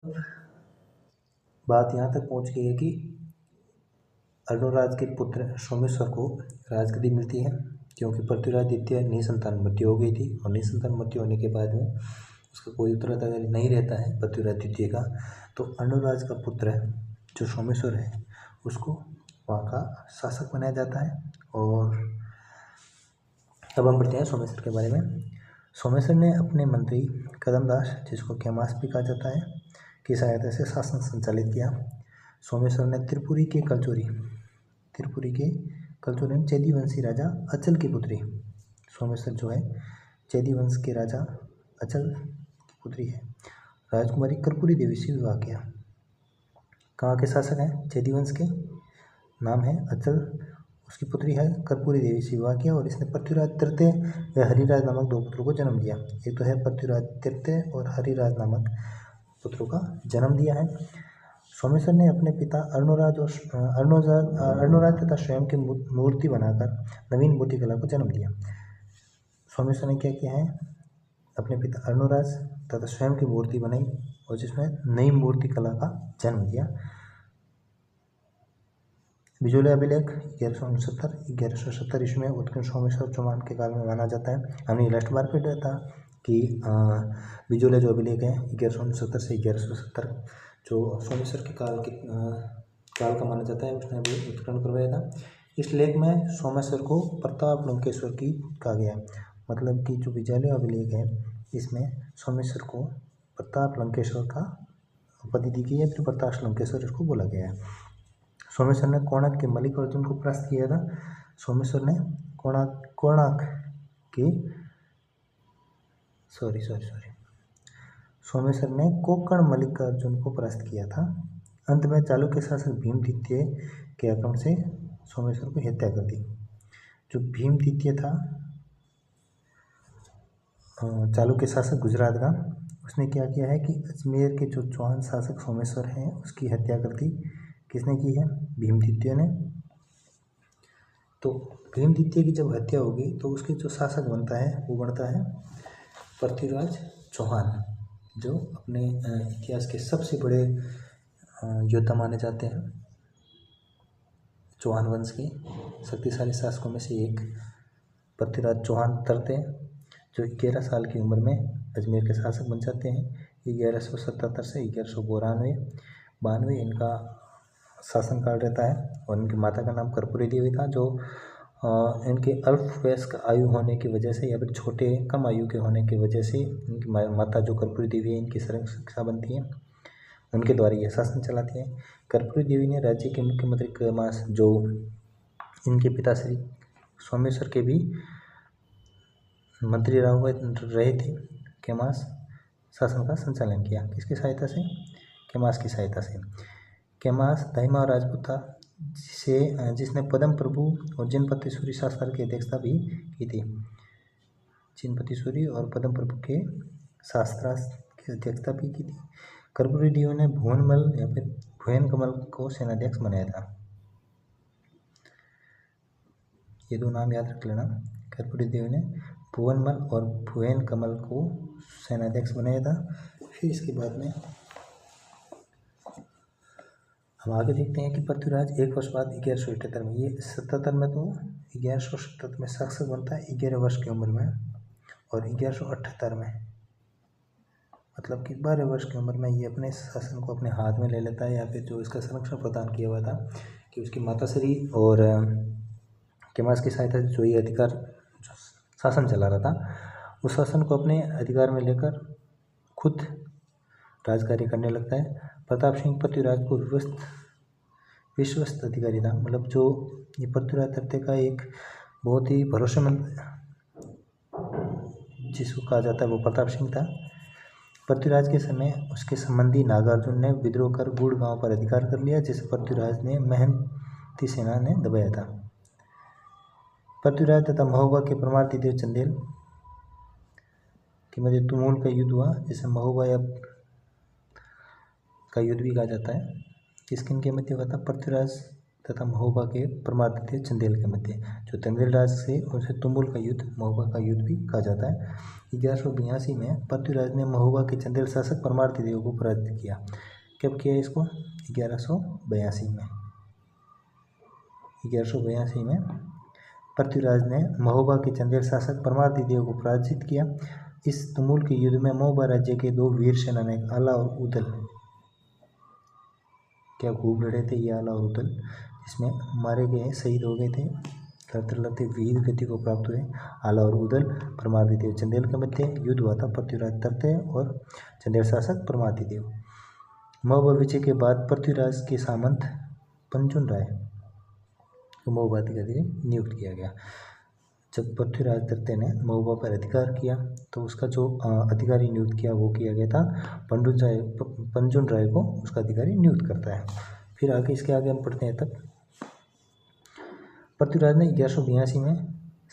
बात यहाँ तक पहुँच गई है कि अर्णोराज के पुत्र सोमेश्वर को राजगद्दी मिलती है, क्योंकि पृथ्वीराज द्वितीय निसंतान मृत्यु हो गई थी और निसंतान मृत्यु होने के बाद में उसका कोई उत्तराधिकारी नहीं रहता है पृथ्वीराज द्वितीय का, तो अर्णोराज का पुत्र जो सोमेश्वर है उसको वहाँ का शासक बनाया जाता है। और अब हम पढ़ते हैं सोमेश्वर के बारे में। सोमेश्वर ने अपने मंत्री कदमदास, जिसको कैमास भी कहा जाता है, की सहायता से शासन संचालित किया। सोमेश्वर ने त्रिपुरी के कलचुरी में चेदी वंशी राजा अचल की पुत्री, सोमेश्वर जो है चेदी वंश के राजा अचल की पुत्री है, राजकुमारी कर्पूरी देवी से विवाह किया। कहाँ के शासक हैं? चेदी वंश के, नाम है अचल, उसकी पुत्री है कर्पूरी देवी से विवाह किया और इसने पृथ्वीराज तृतीय व हरिराज नामक दो पुत्रों को जन्म दिया। एक तो है पृथ्वीराज तृतीय और हरिराज नामक पुत्रों का जन्म दिया है। सोमेश्वर ने अपने पिता अर्णोराज तथा स्वयं की मूर्ति बनाकर नवीन मूर्ति कला को जन्म दिया। सोमेश्वर ने क्या किया है? अपने पिता अर्णोराज तथा स्वयं की मूर्ति बनाई और जिसमें नई मूर्ति कला का जन्म दिया। बिजोले अभिलेख 1170 ईस्वी में उत्कीर्ण सोमेश्वर चौहान के काल में माना जाता है। हमने लास्ट बार पे था कि बिजोले जो अभिलेख है 1169 से 1170 जो सोमेश्वर के काल का माना जाता है, उसने अभी उत्खनन करवाया था। इस लेख में सोमेश्वर को प्रताप लंकेश्वर की कहा गया, मतलब कि जो बिजोले अभिलेख है इसमें सोमेश्वर को प्रताप लंकेश्वर का उपाधि दी गई है, फिर प्रताप लंकेश्वर इसको बोला गया है। सोमेश्वर ने कोणार्क के मल्लिकार्जुन को परास्त किया था। सोमेश्वर ने सोमेश्वर ने कोकण मल्लिकार्जुन को परास्त किया था। अंत में चालुक्य शासक भीम द्वितीय के आक्रमण से सोमेश्वर को हत्या कर दी। जो भीम द्वितीय था चालुक्य शासक गुजरात का, उसने क्या किया है कि अजमेर के जो चौहान शासक सोमेश्वर हैं उसकी हत्या कर दी। किसने की है? भीम द्वितीय ने। तो भीम द्वितीय की जब हत्या होगी तो उसके जो शासक बनता है वो बनता है पृथ्वीराज चौहान, जो अपने इतिहास के सबसे बड़े योद्धा माने जाते हैं। चौहान वंश के शक्तिशाली शासकों में से एक पृथ्वीराज चौहान तरते हैं, जो 11 साल की उम्र में अजमेर के शासक बन जाते हैं। 1177 से 1192 इनका शासनकाल रहता है और इनकी माता का नाम कर्पूरी देवी था, जो इनके अल्पवयस्क आयु होने की वजह से या फिर छोटे कम आयु के होने की वजह से इनकी माता जो कर्पूरी देवी है इनकी शिक्षा बनती है, उनके द्वारा यह शासन चलाती है। कर्पूरी देवी ने राज्य के मुख्यमंत्री कैमास, जो इनके पिता श्री सोमेश्वर के भी मंत्री रहे थे, कैमास शासन का संचालन किया। किसकी सहायता से? कैमास की सहायता से। कैमास दाहिमा राजपूत था, जिसने पद्म प्रभु और जिनपति सूरी शास्त्र की अध्यक्षता भी की थी। जिनपति सूरी और पद्म प्रभु के शास्त्र की अध्यक्षता भी की थी। कर्पूरी देवी ने भुवनमल या फिर भुवन कमल को सेनाध्यक्ष बनाया था। ये दो नाम याद रख लेना। कर्पूरी देवी ने भुवनमल और भुवन कमल को सेनाध्यक्ष बनाया था। फिर इसके बाद में हम आगे देखते हैं कि पृथ्वीराज एक वर्ष बाद 1177 में, ये 77 में तो 1177 में शासक बनता है 11 वर्ष की उम्र में, और 1178 में मतलब कि 12 वर्ष की उम्र में ये अपने शासन को अपने हाथ में ले लेता है, या फिर जो इसका संरक्षण प्रदान किया हुआ था कि उसकी माताश्री और कैमास की सहायता से जो ये अधिकार शासन चला रहा था, उस शासन को अपने अधिकार में लेकर खुद राजकार्य करने लगता है। प्रताप सिंह पृथ्वीराज को विश्वस्त अधिकारी था, मतलब जो ये पृथ्वीराज तृतीय का एक बहुत ही भरोसेमंद जिसको कहा जाता है वो प्रताप सिंह था। पृथ्वीराज के समय उसके संबंधी नागार्जुन ने विद्रोह कर गुड़ गांव पर अधिकार कर लिया, जिसे पृथ्वीराज ने मेहनती सेना ने दबाया था। पृथ्वीराज तथा महोबा के परमार्थी देव चंदेल के मध्य तुमुल का युद्ध हुआ, जिसे महोबा का युद्ध भी कहा जाता है। किसकिन के मध्य हुआ था? पृथ्वीराज तथा महोबा के परमादित्य चंदेल के मध्य। जो चंदेल राज से उनसे तुमुल का युद्ध महोबा का युद्ध भी कहा जाता है। 1182 में पृथ्वीराज ने महोबा के चंदेल शासक परमादित्य को पराजित किया। कब किया इसको? 1182 में। 1182 में पृथ्वीराज ने महोबा के चंदेल शासक परमादित्य को पराजित किया। इस तुमुल के युद्ध में महोबा राज्य के दो वीर सेनानी आला और उदल क्या खूब लड़े थे। ये आला और उदल, जिसमें मारे गए, शहीद हो गए थे, लड़ते लड़ते वीर गति को प्राप्त हुए। आला और उदल परमादित्य चंदेल के मध्य युद्ध हुआ था। पृथ्वीराज तरते और चंदेल शासक परमादित्य। महोबा विजय के बाद पृथ्वीराज के सामंत पंजुन राय को महोबा अधिकारी नियुक्त किया गया। जब पृथ्वीराज तरते ने महोबा पर अधिकार किया तो उसका जो अधिकारी नियुक्त किया वो किया गया था पंजुन राय को उसका अधिकारी नियुक्त करता है। फिर आगे इसके आगे हम पढ़ते हैं। तब पृथ्वीराज ने 1182 में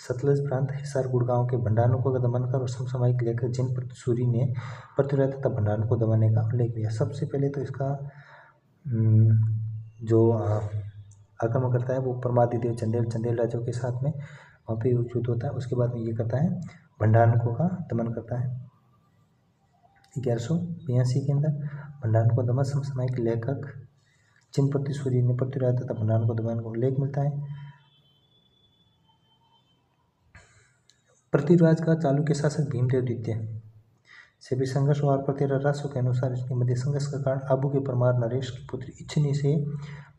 सतलज प्रांत हिसार गुड़गांव के भंडारकों का दमन कर और समसामयिक लेकर जिन पर सूरी ने पृथ्वीराज तथा भंडारकों को दबाने का उल्लेख किया। सबसे पहले तो इसका जो आक्रमण करता है वो परमादित्य चंदेल राज्यों के साथ में वहाँ पे युद्ध होता है। उसके बाद में ये करता है भंडारकों का दमन करता है। 1182 के अंदर भंडारकों को दमन समसामयिक लेखक चिन्ह सूरी ने पृथ्वीराज तथा भंडारकों को दमन का उल्लेख मिलता है। पृथ्वीराज का चालुक्य शासक भीमदेव द्वितीय से भी संघर्ष हुआ। पृथ्वीराज रासो के अनुसार इसके मध्य संघर्ष का कारण आबू के परमार नरेश की पुत्री इच्छनी से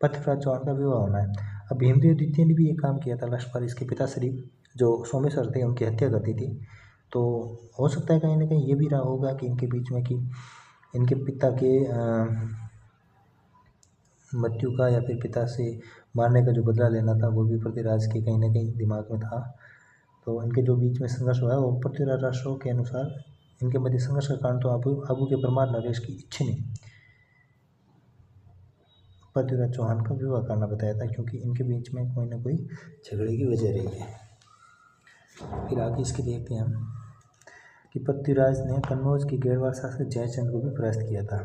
पृथ्वीराज चौहान का विवाह होना है। अब भीमदेव द्वितीय ने भी ये काम किया था। लास्ट पर इसके पिता श्री जो सोमेश्वर थे उनकी हत्या कर दी थी। तो हो सकता है कहीं ना कहीं ये भी रहा होगा कि इनके बीच में कि इनके पिता के मृत्यु का या फिर पिता से मारने का जो बदला लेना था वो भी पृथ्वीराज के कहीं ना कहीं दिमाग में था। तो इनके जो बीच में संघर्ष हुआ है वो पृथ्वीराज राष्ट्रों के अनुसार इनके मध्य संघर्ष का कारण तो आबू के परमार नरेश की इच्छनी पृथ्वीराज चौहान का विवाह करना बताया था, क्योंकि इनके बीच में कोई ना कोई झगड़े की वजह रही है। फिर आगे इसके देखते हैं हम कि पृथ्वीराज ने कन्नौज की गेड़वार शासक जयचंद को भी परास्त किया था।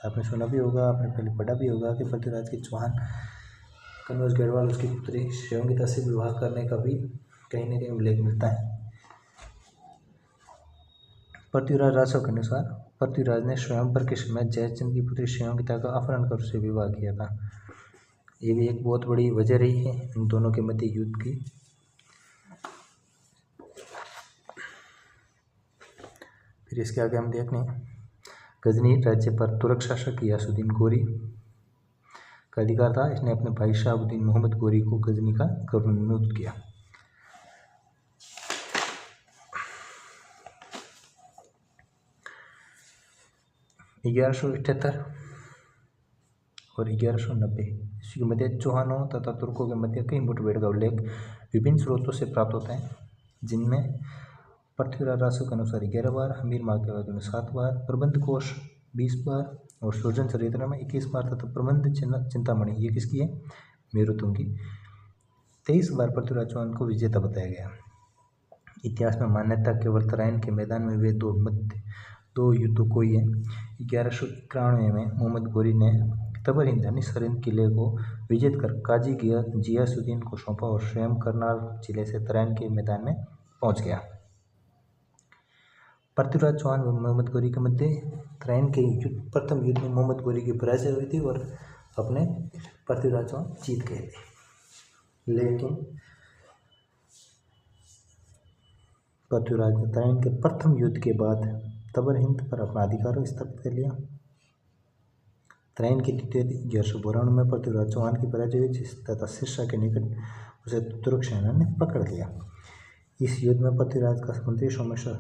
आपने सुना भी होगा, आपने पहले पढ़ा भी होगा कि पृथ्वीराज के चौहान कन्नौज गेड़वाल उसकी पुत्री शिवंगिता से विवाह करने का भी कहीं ना कहीं उल्लेख मिलता है। पृथ्वीराज रासो के अनुसार पृथ्वीराज ने स्वयंवर के समय जयचंद की पुत्री शिवंगिता का अपहरण कर उससे विवाह किया था। ये भी एक बहुत बड़ी वजह रही है इन दोनों के मध्य युद्ध की। फिर इसके आगे हम देखने गजनी राज्य पर तुर्क शासक गियासुद्दीन गोरी का अधिकार था। इसने अपने भाई शहाबुद्दीन मोहम्मद गोरी को गजनी का गवर्नर नियुक्त किया। 1178 और 1190 ईस्वी के मध्य चौहानों तथा तुर्कों के मध्य कई मुठभेड़ का उल्लेख विभिन्न स्रोतों से प्राप्त होता है, जिनमें पृथ्वीराज रासो के अनुसार 11 बार, हमीर मार्केवाद में 7 बार, प्रबंध कोश 20 बार और सुरजन चरित्र में 21 बार तथा प्रबंध चिंतामणि ये किसकी है? मेरुतुंग की 23 बार पृथ्वीराज चौहान को विजेता बताया गया। इतिहास में मान्यता केवल तराइन के मैदान में वे दो युद्धों को ही है। 1191 में मोहम्मद गोरी ने तबर हिंद यानी सरिंद किले को विजित कर काजी गियासुद्दीन को सौंपा और स्वयं करनाल जिले से तराइन के मैदान में पहुंच गया। पृथ्वीराज चौहान व मोहम्मद गोरी के मध्य तराइन के प्रथम युद्ध में मोहम्मद गोरी की पराजय हुई थी और अपने पृथ्वीराज चौहान जीत गए थे। लेकिन पृथ्वीराज ने तराइन के प्रथम युद्ध के बाद तबर हिंद पर अपना अधिकार स्थापित कर लिया। तराइन के द्वितीय 1192 में पृथ्वीराज चौहान की पराजय हुई तथा सिरसा के निकट उसे तुर्क सेना ने पकड़ लिया। इस युद्ध में पृथ्वीराज का मंत्री सोमेश्वर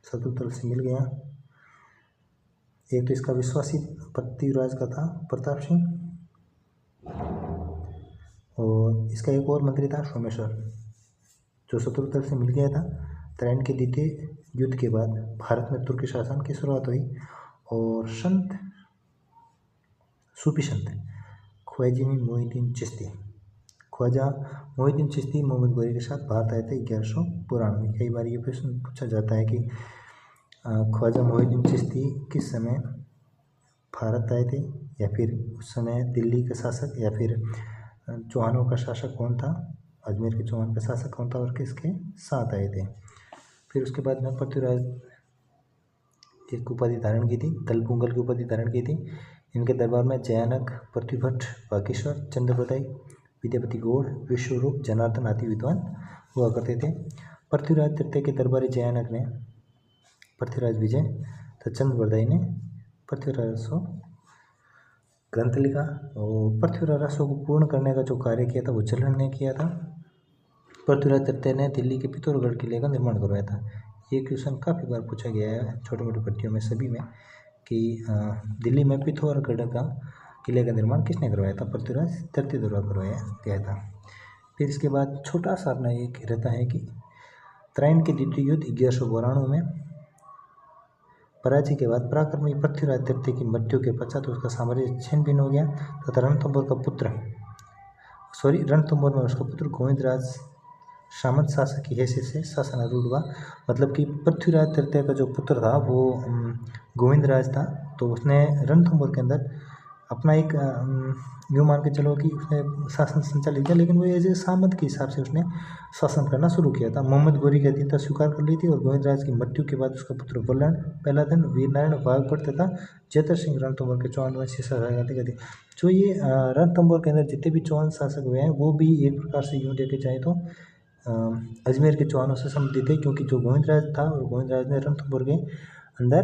शत्रुदल से मिल गया। एक तो इसका विश्वासी पृथ्वीराज का था प्रताप सिंह और इसका एक और मंत्री था सोमेश्वर, जो शत्रुदल से मिल गया था। तराइन के द्वितीय युद्ध के बाद भारत में तुर्की शासन की शुरुआत हुई और सूफी संत ख्वाजा मोहिउद्दीन चिश्ती मोहम्मद गोरी के साथ भारत आए थे 1192 में। कई बार ये प्रश्न पूछा जाता है कि ख्वाजा मोहिउद्दीन चिश्ती किस समय भारत आए थे, या फिर उस समय दिल्ली के शासक, या फिर चौहानों का शासक कौन था, अजमेर के चौहान का शासक कौन था और किसके साथ आए थे। फिर उसके बाद में पृथ्वीराज एक उपाधि धारण की थी, दलपुंगल की उपाधि धारण की थी। इनके दरबार में जयानक, पृथ्वीभट्ट, बागेश्वर, चंद्रप्रदाय, विद्यापति गौड़, विश्वरूप, जनार्दन आदि विद्वान हुआ करते थे। पृथ्वीराज तृतीय के दरबारी जयानक ने पृथ्वीराज विजय तथा चंद्रप्रदाय ने पृथ्वीराज रासो ग्रंथ लिखा। और पृथ्वीराज रासो को पूर्ण करने का जो कार्य किया था वो जलन ने किया था। पृथ्वीराज तृतीय ने दिल्ली के पिथौरागढ़ किले का निर्माण करवाया था। ये क्वेश्चन काफ़ी बार पूछा गया है छोटी मोटी भर्तियों में सभी में कि दिल्ली में पिथौरागढ़ का किले का निर्माण किसने करवाया था, पृथ्वीराज तृतीय द्वारा करवाया गया था। फिर इसके बाद छोटा सा अपना एक रहता है कि त्राइन के द्वितीय युद्ध 1192 में पराजय के बाद पराक्रमी पृथ्वीराज तृतीय की मृत्यु के पश्चात उसका साम्राज्य छिन्न भिन्न हो गया तथा रणथंभौर में उसका पुत्र गोविंदराज सामंत शासक की हैसियत से शासनारूढ़ हुआ। मतलब कि पृथ्वीराज तृतीय का जो पुत्र था वो गोविंदराज था, तो उसने रणथंभौर के अंदर अपना एक यूँ मान के चलो कि उसने शासन संचालित किया, लेकिन वो एज ए सामंत के हिसाब से उसने शासन करना शुरू किया था। मोहम्मद गोरी की अधीनता स्वीकार कर ली थी और गोविंदराज की मृत्यु के बाद उसका पुत्र बल्लान, पहलादन, वीरनारायण, वाघभट्ट तथा जैतर सिंह रणथंभौर के चौहान वंशी शासक थे। जो ये रणथंभौर के अंदर जितने भी चौहान शासक हुए हैं वो भी एक प्रकार से यूँ देखे जाए तो अजमेर के चौहानों से संबंधित है, क्योंकि जो गोविंदराज था और गोविंदराज ने रणथंभौर के अंदर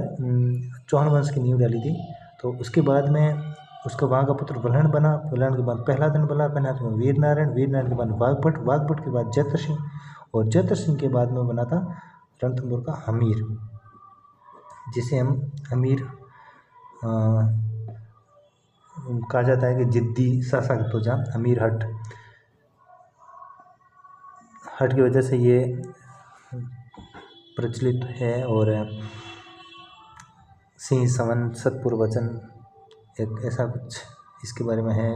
चौहान वंश की नींव डाली थी। तो उसके बाद में उसका वहाँ का पुत्र बल्हण बना, बल्हण के बाद पहलादन बना, पहलादन के बाद वीरनारायण, वीरनारायण के बाद वाघभट्ट, वाघभट्ट के बाद जैतर सिंह और जैतर सिंह के बाद में बना था रणथंभौर का हमीर, जिसे हम हमीर कहा जाता है कि जिद्दी शासक तो जहाँ हमीर हट की वजह से ये प्रचलित है। और सिंह सवन सतपुर वचन एक ऐसा कुछ इसके बारे में है।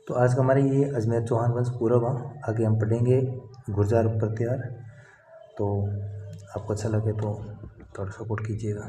तो आज का हमारे ये अजमेर चौहान वंश पूरा हुआ। आगे हम पढ़ेंगे गुर्जार प्रत्यार। तो आपको अच्छा लगे तो थोड़ा सपोर्ट कीजिएगा।